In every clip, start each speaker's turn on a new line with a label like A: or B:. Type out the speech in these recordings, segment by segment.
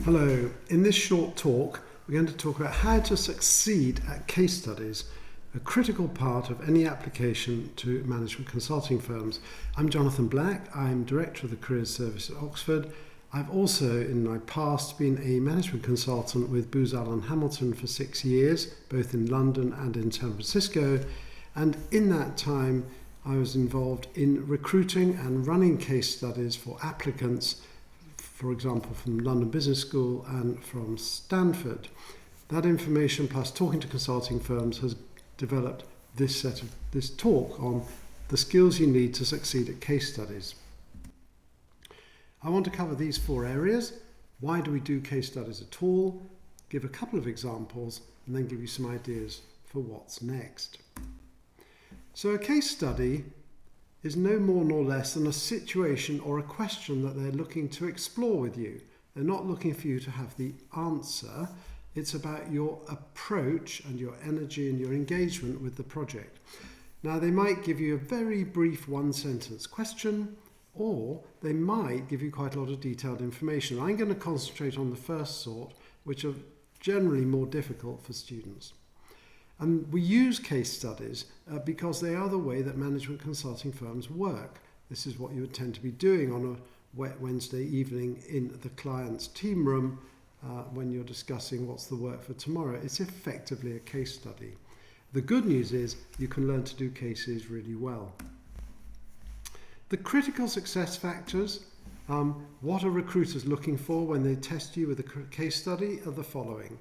A: Hello, in this short talk we're going to talk about how to succeed at case studies, a critical part of any application to management consulting firms. I'm Jonathan Black, I'm Director of the Careers Service at Oxford. I've also in my past been a management consultant with Booz Allen Hamilton for 6 years, both in London and in San Francisco, and in that time I was involved in recruiting and running case studies for applicants, for example, from London Business School and from Stanford. That information, plus talking to consulting firms, has developed this talk on the skills you need to succeed at case studies. I want to cover these 4 areas. Why do we do case studies at all? Give a couple of examples and then give you some ideas for what's next. So a case study is no more nor less than a situation or a question that they're looking to explore with you. They're not looking for you to have the answer. It's about your approach and your energy and your engagement with the project. Now, they might give you a very brief 1-sentence question, or they might give you quite a lot of detailed information. I'm going to concentrate on the first sort, which are generally more difficult for students. And we use case studies because they are the way that management consulting firms work. This is what you would tend to be doing on a wet Wednesday evening in the client's team room when you're discussing what's the work for tomorrow. It's effectively a case study. The good news is you can learn to do cases really well. The critical success factors, what are recruiters looking for when they test you with a case study, are the following.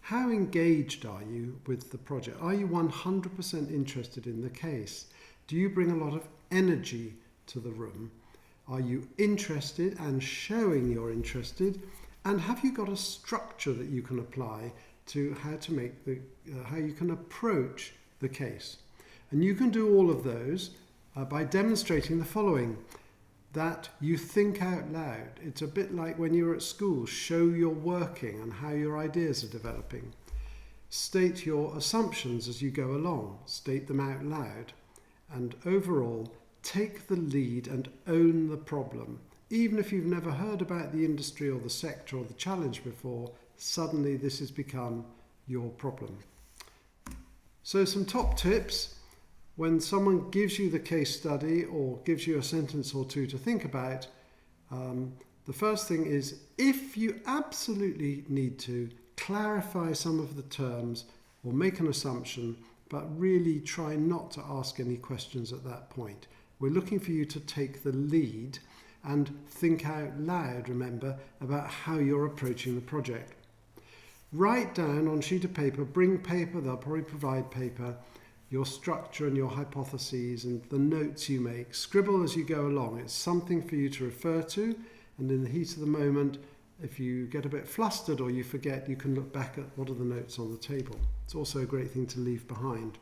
A: How engaged are you with the project? Are you 100% interested in the case? Do you bring a lot of energy to the room? Are you interested and showing you're interested? And have you got a structure that you can apply to how you can approach the case? And you can do all of those by demonstrating the following. That you think out loud. It's a bit like when you were at school. Show you're working and how your ideas are developing. State your assumptions as you go along. State them out loud. And overall, take the lead and own the problem. Even if you've never heard about the industry or the sector or the challenge before, suddenly this has become your problem. So some top tips. When someone gives you the case study or gives you a sentence or two to think about, the first thing is, if you absolutely need to, clarify some of the terms or make an assumption, but really try not to ask any questions at that point. We're looking for you to take the lead and think out loud, remember, about how you're approaching the project. Write down on a sheet of paper, bring paper, they'll probably provide paper, your structure and your hypotheses and the notes you make. Scribble as you go along. It's something for you to refer to, and in the heat of the moment, if you get a bit flustered or you forget, you can look back at what are the notes on the table. It's also a great thing to leave behind.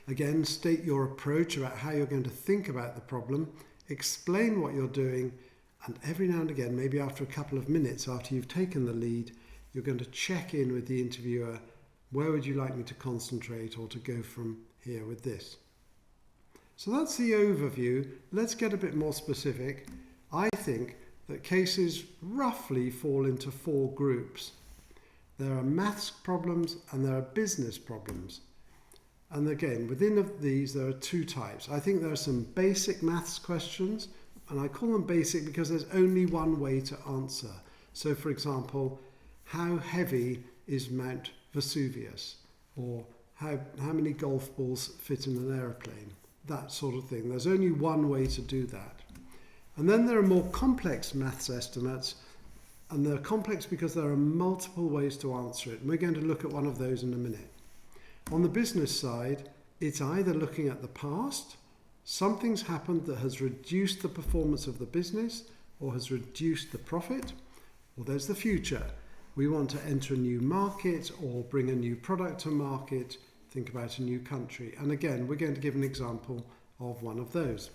A: Again, state your approach about how you're going to think about the problem, explain what you're doing, and every now and again, maybe after a couple of minutes after you've taken the lead, you're going to check in with the interviewer. Where would you like me to concentrate or to go from here with this? So that's the overview. Let's get a bit more specific. I think that cases roughly fall into 4 groups. There are maths problems and there are business problems. And again, within these there are 2 types. I think there are some basic maths questions, and I call them basic because there's only one way to answer. So for example, how heavy is Mount Vesuvius, or how many golf balls fit in an aeroplane, that sort of thing. There's only one way to do that. And then there are more complex maths estimates, and they're complex because there are multiple ways to answer it. And we're going to look at one of those in a minute. On the business side, it's either looking at the past, something's happened that has reduced the performance of the business or has reduced the profit, or there's the future. We want to enter a new market or bring a new product to market, think about a new country. And again, we're going to give an example of one of those.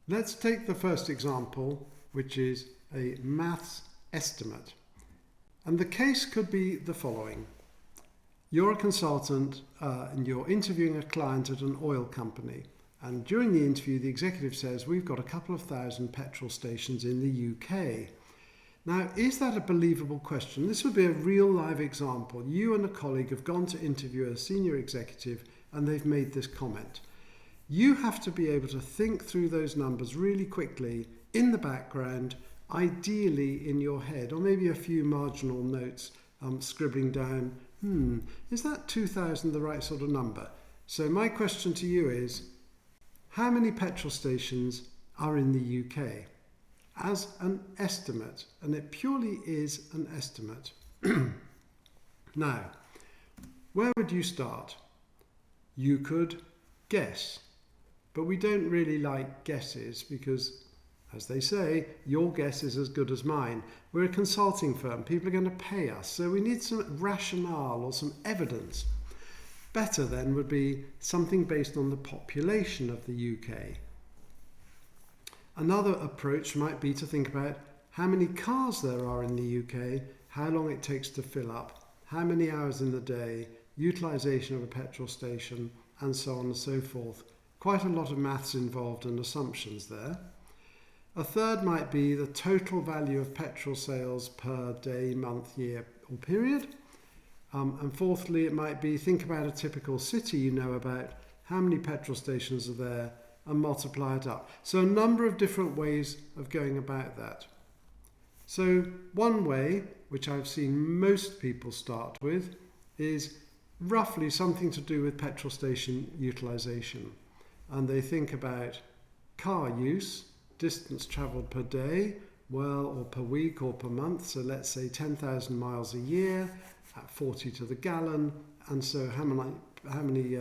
A: Let's take the first example, which is a maths estimate. And the case could be the following. You're a consultant and you're interviewing a client at an oil company. And during the interview, the executive says, we've got a couple of thousand petrol stations in the UK. Now, is that a believable question? This would be a real live example. You and a colleague have gone to interview a senior executive and they've made this comment. You have to be able to think through those numbers really quickly in the background, ideally in your head, or maybe a few marginal notes scribbling down, is that 2,000 the right sort of number? So my question to you is, how many petrol stations are in the UK? As an estimate, and it purely is an estimate. Now, where would you start? You could guess, but we don't really like guesses because, as they say, your guess is as good as mine. We're a consulting firm, people are going to pay us, so we need some rationale or some evidence. Better then would be something based on the population of the UK. Another approach might be to think about how many cars there are in the UK, how long it takes to fill up, how many hours in the day, utilisation of a petrol station, and so on and so forth. Quite a lot of maths involved and assumptions there. A third might be the total value of petrol sales per day, month, year or period. And fourthly, it might be think about a typical city you know about, how many petrol stations are there, and multiply it up. So a number of different ways of going about that. So one way, which I've seen most people start with, is roughly something to do with petrol station utilisation. And they think about car use, distance travelled per day, or per week or per month. So let's say 10,000 miles a year at 40 to the gallon. And so how many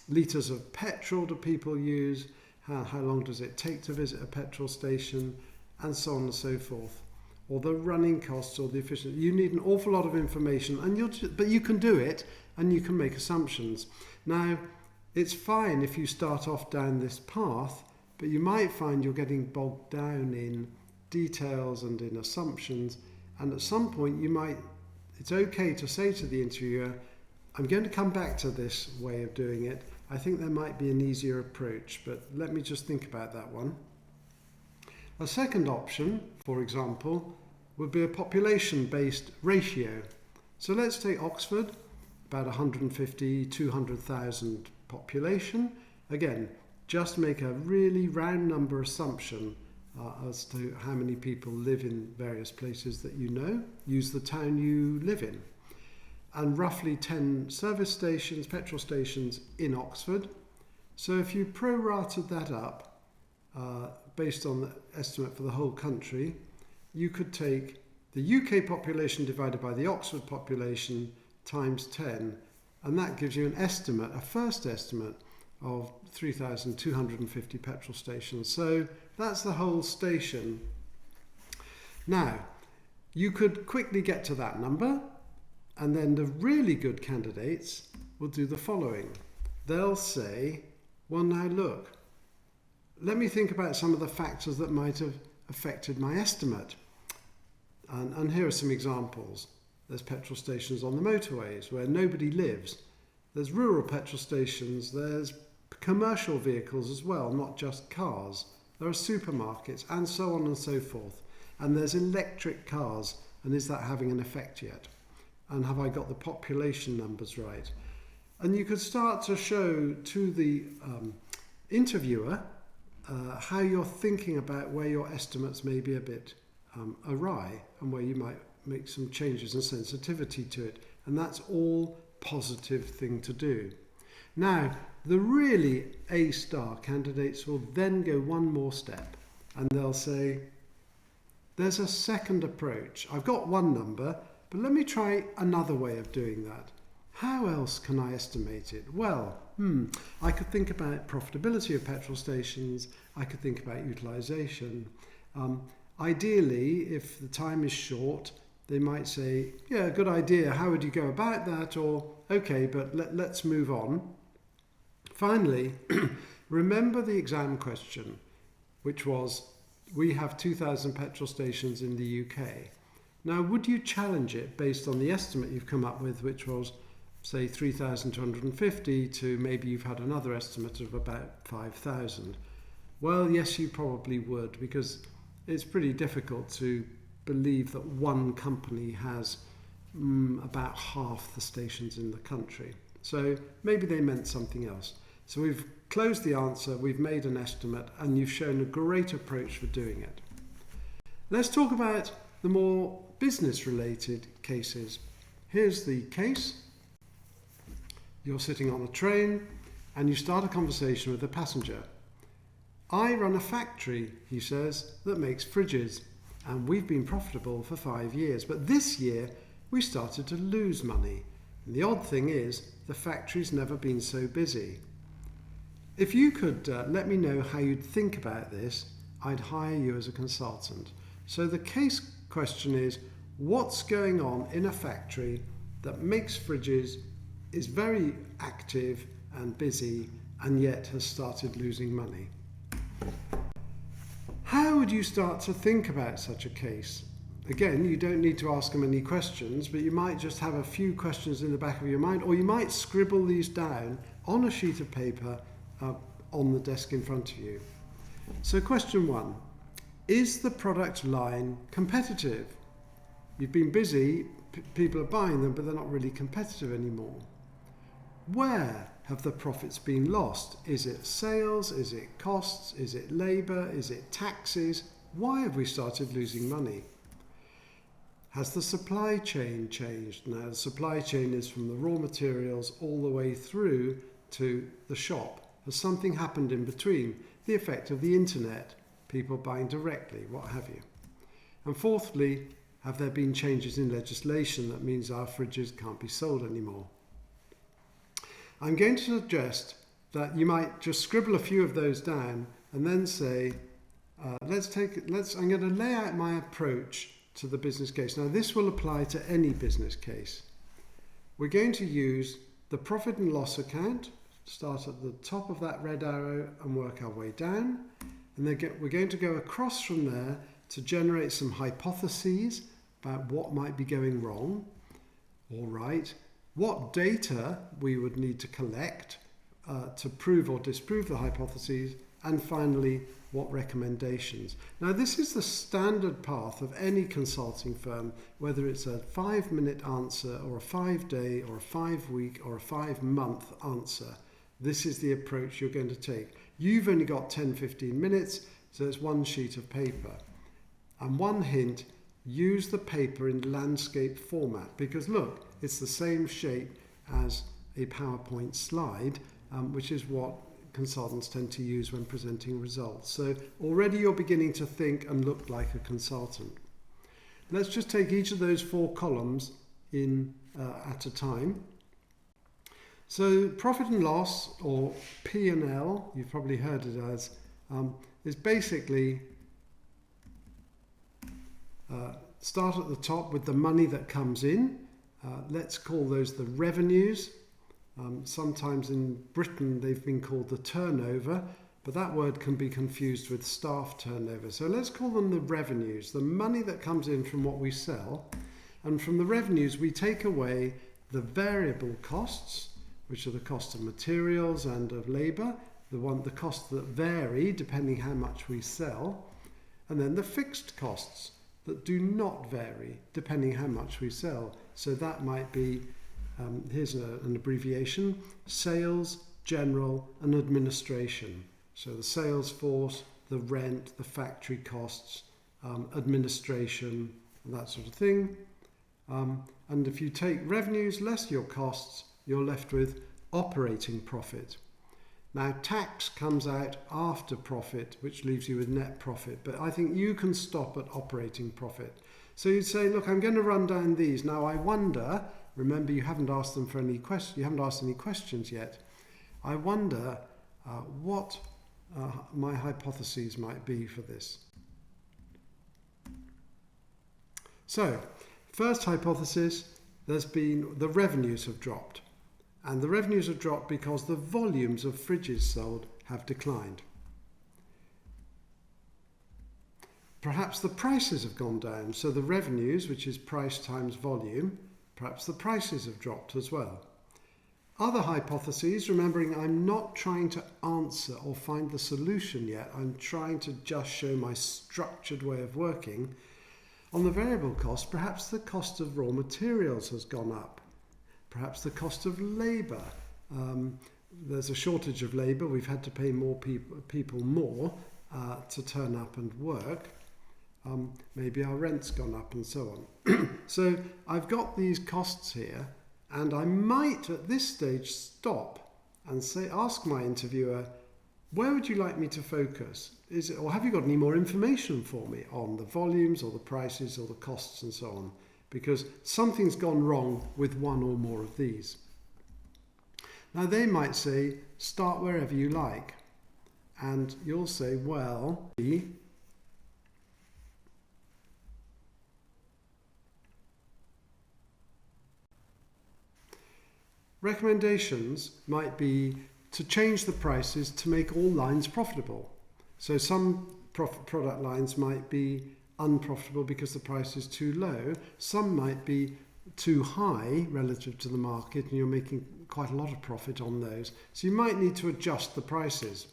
A: litres of petrol do people use? How long does it take to visit a petrol station, and so on and so forth. Or the running costs or the efficiency. You need an awful lot of information, but you can do it and you can make assumptions. Now, it's fine if you start off down this path, but you might find you're getting bogged down in details and in assumptions, and at some point it's okay to say to the interviewer, I'm going to come back to this way of doing it. I think there might be an easier approach, but let me just think about that one. A second option, for example, would be a population-based ratio. So let's take Oxford, about 150, 200,000 population. Again, just make a really round number assumption as to how many people live in various places that you know. Use the town you live in. And roughly 10 service stations, petrol stations in Oxford. So if you prorated that up, based on the estimate for the whole country, you could take the UK population divided by the Oxford population times 10, and that gives you an estimate, a first estimate of 3,250 petrol stations. So that's the whole station. Now, you could quickly get to that number, and then the really good candidates will do the following. They'll say, well, now look, let me think about some of the factors that might have affected my estimate. And here are some examples. There's petrol stations on the motorways where nobody lives. There's rural petrol stations. There's commercial vehicles as well, not just cars. There are supermarkets and so on and so forth. And there's electric cars. And is that having an effect yet? And have I got the population numbers right? And you could start to show to the interviewer how you're thinking about where your estimates may be a bit awry and where you might make some changes and sensitivity to it. And that's all positive thing to do. Now, the really A-star candidates will then go one more step and they'll say, there's a second approach. I've got one number, but let me try another way of doing that. How else can I estimate it? Well, I could think about profitability of petrol stations. I could think about utilisation. Ideally, if the time is short, they might say, yeah, good idea. How would you go about that? Or, okay, but let's move on. Finally, remember the exam question, which was, we have 2,000 petrol stations in the UK. Now, would you challenge it based on the estimate you've come up with, which was, say, 3,250 to maybe you've had another estimate of about 5,000? Well, yes, you probably would, because it's pretty difficult to believe that one company has about half the stations in the country. So maybe they meant something else. So we've closed the answer, we've made an estimate, and you've shown a great approach for doing it. Let's talk about the more business-related cases. Here's the case. You're sitting on a train and you start a conversation with a passenger. I run a factory, he says, that makes fridges, and we've been profitable for 5 years, but this year we started to lose money. And the odd thing is, the factory's never been so busy. If you could let me know how you'd think about this, I'd hire you as a consultant. So the case question is, what's going on in a factory that makes fridges, is very active and busy, and yet has started losing money? How would you start to think about such a case? Again, you don't need to ask them any questions, but you might just have a few questions in the back of your mind, or you might scribble these down on a sheet of paper on the desk in front of you. So question 1, is the product line competitive? You've been busy, people are buying them, but they're not really competitive anymore. Where have the profits been lost? Is it sales? Is it costs? Is it labour? Is it taxes? Why have we started losing money? Has the supply chain changed? Now, the supply chain is from the raw materials all the way through to the shop. Has something happened in between? The effect of the internet, people buying directly, what have you. And fourthly, have there been changes in legislation that means our fridges can't be sold anymore? I'm going to suggest that you might just scribble a few of those down and then say, I'm going to lay out my approach to the business case. Now, this will apply to any business case. We're going to use the profit and loss account, start at the top of that red arrow and work our way down. And then we're going to go across from there to generate some hypotheses about what might be going wrong or right, what data we would need to collect to prove or disprove the hypotheses, and finally, what recommendations. Now, this is the standard path of any consulting firm, whether it's a 5-minute answer or a 5-day or a 5-week or a 5-month answer. This is the approach you're going to take. You've only got 10-15 minutes, so it's one sheet of paper. And one hint, use the paper in landscape format, because look, it's the same shape as a PowerPoint slide, which is what consultants tend to use when presenting results. So already you're beginning to think and look like a consultant. Let's just take each of those 4 columns in at a time. So profit and loss, or P&L, you've probably heard it as, is basically start at the top with the money that comes in. Let's call those the revenues. Sometimes in Britain they've been called the turnover, but that word can be confused with staff turnover. So let's call them the revenues, the money that comes in from what we sell. And from the revenues we take away the variable costs, which are the cost of materials and of labour, the costs that vary depending how much we sell, and then the fixed costs that do not vary depending how much we sell. So that might be, here's an abbreviation, sales, general and administration. So the sales force, the rent, the factory costs, administration, that sort of thing. And if you take revenues less your costs, you're left with operating profit. Now, tax comes out after profit, which leaves you with net profit, but I think you can stop at operating profit. So you'd say, look, I'm going to run down these. Now, I wonder, remember you haven't asked them for any questions, you haven't asked any questions yet. I wonder what my hypotheses might be for this. So, first hypothesis, there's been the revenues have dropped. And the revenues have dropped because the volumes of fridges sold have declined. Perhaps the prices have gone down, so the revenues, which is price times volume, perhaps the prices have dropped as well. Other hypotheses, remembering I'm not trying to answer or find the solution yet, I'm trying to just show my structured way of working. On the variable cost, perhaps the cost of raw materials has gone up. Perhaps the cost of labour. There's a shortage of labour. We've had to pay more people more to turn up and work. Maybe our rent's gone up and so on. So I've got these costs here, and I might at this stage stop and ask my interviewer, where would you like me to focus? Or have you got any more information for me on the volumes or the prices or the costs and so on? Because something's gone wrong with one or more of these. Now they might say, start wherever you like. And you'll say, well, recommendations might be to change the prices to make all lines profitable. So some product lines might be unprofitable because the price is too low. Some might be too high relative to the market and you're making quite a lot of profit on those. So you might need to adjust the prices.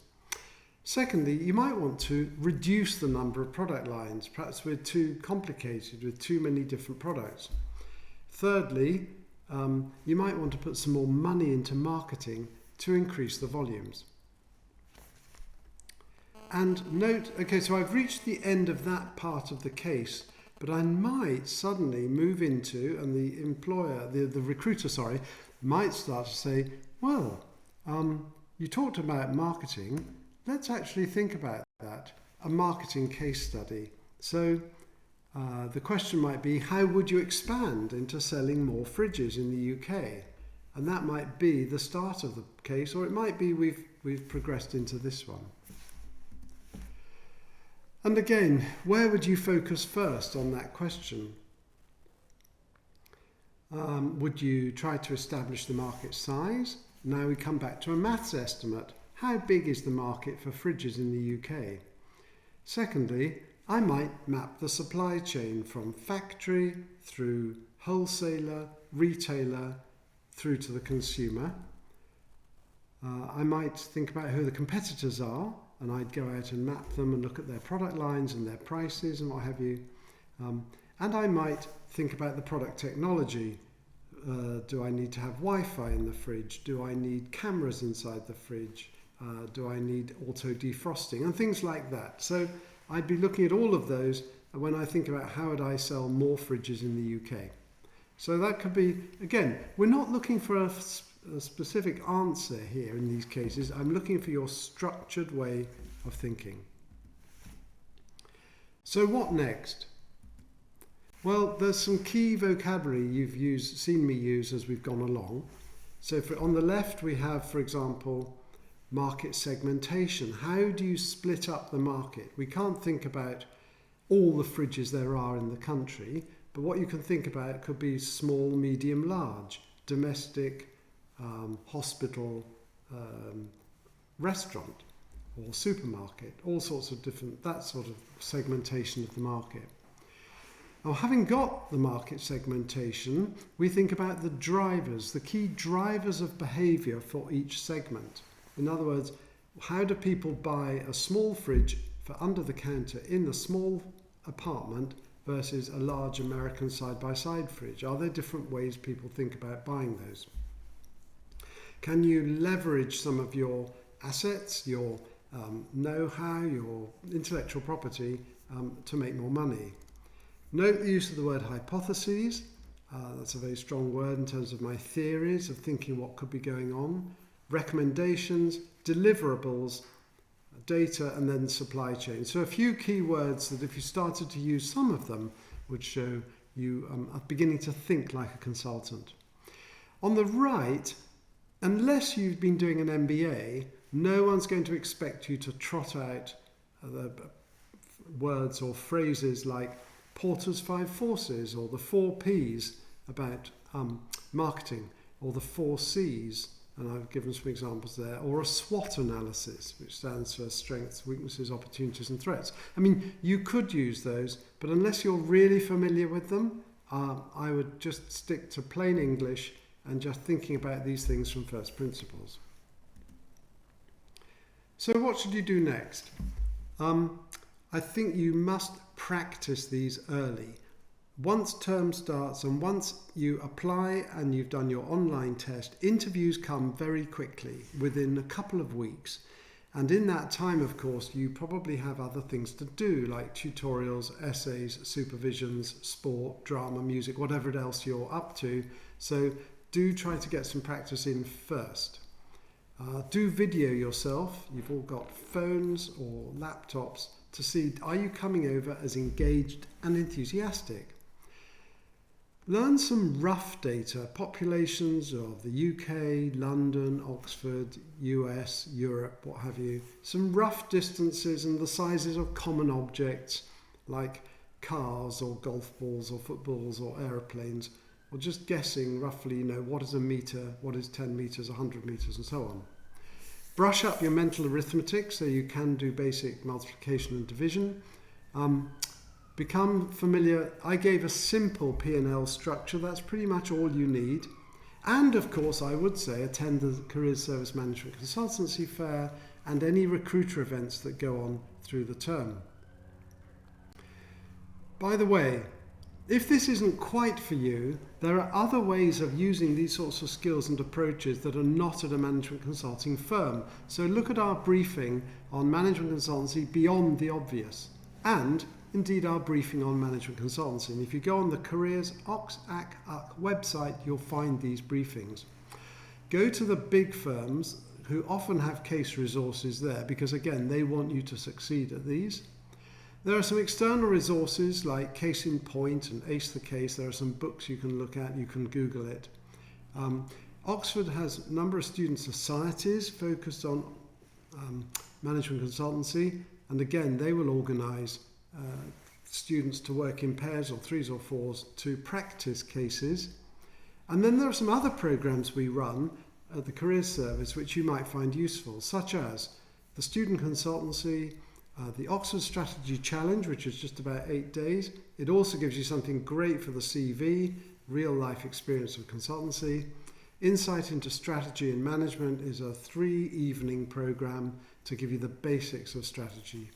A: Secondly, you might want to reduce the number of product lines. Perhaps we're too complicated with too many different products. Thirdly, you might want to put some more money into marketing to increase the volumes. And note, okay, so I've reached the end of that part of the case, but I might suddenly move into, and the employer, the recruiter, sorry, might start to say, well, you talked about marketing, let's actually think about that, a marketing case study. So the question might be, how would you expand into selling more fridges in the UK? And that might be the start of the case, or it might be we've progressed into this one. And again, where would you focus first on that question? Would you try to establish the market size? Now we come back to a maths estimate. How big is the market for fridges in the UK? Secondly, I might map the supply chain from factory through wholesaler, retailer, through to the consumer. I might think about who the competitors are, and I'd go out and map them and look at their product lines and their prices and what have you. And I might think about the product technology. Do I need to have Wi-Fi in the fridge? Do I need cameras inside the fridge? Do I need auto defrosting? And things like that. So I'd be looking at all of those when I think about how would I sell more fridges in the UK. So that could be, again, we're not looking for a specific answer here in these cases. I'm looking for your structured way of thinking. So what next? Well, there's some key vocabulary you've seen me use as we've gone along. So on the left we have, for example, market segmentation. How do you split up the market? We can't think about all the fridges there are in the country, but what you can think about could be small, medium, large, domestic, hospital, restaurant or supermarket, all sorts of different, that sort of segmentation of the market. Now, having got the market segmentation, we think about the drivers, the key drivers of behaviour for each segment. In other words, how do people buy a small fridge for under the counter in a small apartment versus a large American side-by-side fridge? Are there different ways people think about buying those? Can you leverage some of your assets, your know-how, your intellectual property to make more money? Note the use of the word hypotheses. That's a very strong word in terms of my theories of thinking what could be going on. Recommendations, deliverables, data, and then supply chain. So a few key words that if you started to use some of them would show you are beginning to think like a consultant. On the right, unless you've been doing an MBA, no one's going to expect you to trot out the words or phrases like Porter's 5 Forces or the 4 Ps about marketing, or the 4 Cs, and I've given some examples there, or a SWOT analysis, which stands for strengths, weaknesses, opportunities and threats. I mean, you could use those, but unless you're really familiar with them, I would just stick to plain English and just thinking about these things from first principles. So what should you do next? I think you must practice these early. Once term starts and once you apply and you've done your online test, interviews come very quickly, within a couple of weeks. And in that time, of course, you probably have other things to do, like tutorials, essays, supervisions, sport, drama, music, whatever else you're up to. So do try to get some practice in first. Do video yourself. You've all got phones or laptops to see, are you coming over as engaged and enthusiastic? Learn some rough data, populations of the UK, London, Oxford, US, Europe, what have you. Some rough distances and the sizes of common objects like cars or golf balls or footballs or aeroplanes, or just guessing roughly, what is a metre, what is 10 metres, 100 metres and so on. Brush up your mental arithmetic so you can do basic multiplication and division. Become familiar. I gave a simple P&L structure. That's pretty much all you need. And of course, I would say attend the Careers Service Management Consultancy Fair and any recruiter events that go on through the term. By the way, if this isn't quite for you, there are other ways of using these sorts of skills and approaches that are not at a management consulting firm. So look at our briefing on management consultancy beyond the obvious, and indeed our briefing on management consultancy. And if you go on the Careers OXAC website, you'll find these briefings. Go to the big firms who often have case resources there because, again, they want you to succeed at these. There are some external resources like Case in Point and Ace the Case. There are some books you can look at. You can Google it. Oxford has a number of student societies focused on management consultancy. And again, they will organise students to work in pairs or threes or fours to practice cases. And then there are some other programs we run at the Careers Service which you might find useful, such as the Student Consultancy, the Oxford Strategy Challenge, which is just about 8 days. It also gives you something great for the CV, real life experience of consultancy. Insight into Strategy and Management is a 3-evening program to give you the basics of strategy.